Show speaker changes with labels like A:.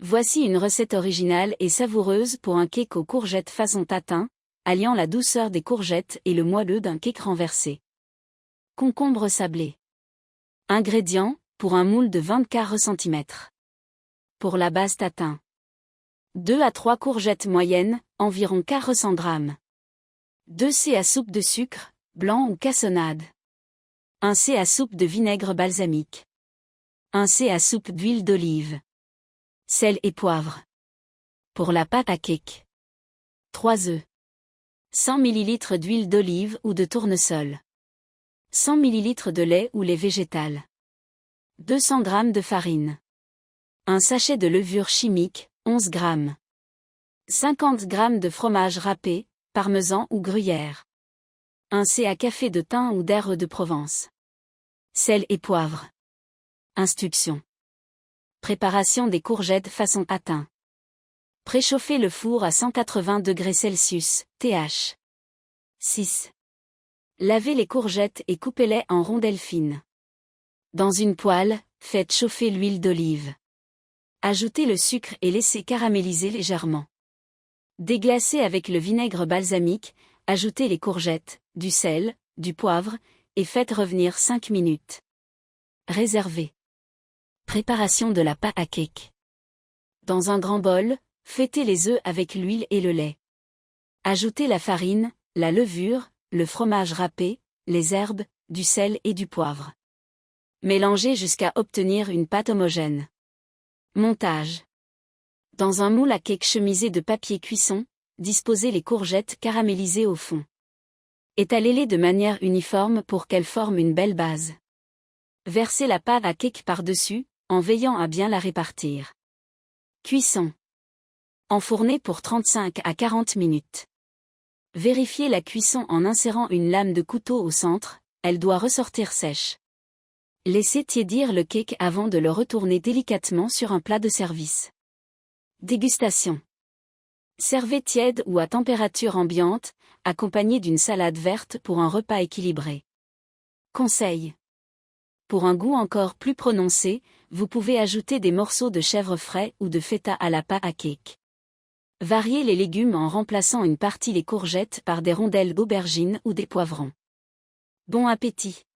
A: Voici une recette originale et savoureuse pour un cake aux courgettes façon tatin, alliant la douceur des courgettes et le moelleux d'un cake renversé. Concombre sablé. Ingrédients, pour un moule de 20 quarts centimètres. Pour la base tatin. 2 à 3 courgettes moyennes, environ 400 g. 2 c à soupe de sucre, blanc ou cassonade. 1 c à soupe de vinaigre balsamique. 1 c à soupe d'huile d'olive. Sel et poivre. Pour la pâte à cake. 3 œufs. 100 ml d'huile d'olive ou de tournesol. 100 ml de lait ou lait végétal. 200 g de farine. Un sachet de levure chimique, 11 g. 50 g de fromage râpé, parmesan ou gruyère. 1 c à café de thym ou d'herbes de Provence. Sel et poivre. Instructions. Préparation des courgettes façon tatin. Préchauffez le four à 180 degrés Celsius, TH. 6. Lavez les courgettes et coupez-les en rondelles fines. Dans une poêle, faites chauffer l'huile d'olive. Ajoutez le sucre et laissez caraméliser légèrement. Déglacez avec le vinaigre balsamique, ajoutez les courgettes, du sel, du poivre, et faites revenir 5 minutes. Réservez. Préparation de la pâte à cake. Dans un grand bol, fouettez les œufs avec l'huile et le lait. Ajoutez la farine, la levure, le fromage râpé, les herbes, du sel et du poivre. Mélangez jusqu'à obtenir une pâte homogène. Montage. Dans un moule à cake chemisé de papier cuisson, disposez les courgettes caramélisées au fond. Étalez-les de manière uniforme pour qu'elles forment une belle base. Versez la pâte à cake par-dessus, en veillant à bien la répartir. Cuisson. Enfournez pour 35 à 40 minutes. Vérifiez la cuisson en insérant une lame de couteau au centre, elle doit ressortir sèche. Laissez tiédir le cake avant de le retourner délicatement sur un plat de service. Dégustation. Servez tiède ou à température ambiante, accompagné d'une salade verte pour un repas équilibré. Conseil. Pour un goût encore plus prononcé, vous pouvez ajouter des morceaux de chèvre frais ou de feta à la pâte à cake. Variez les légumes en remplaçant une partie des courgettes par des rondelles d'aubergine ou des poivrons. Bon appétit!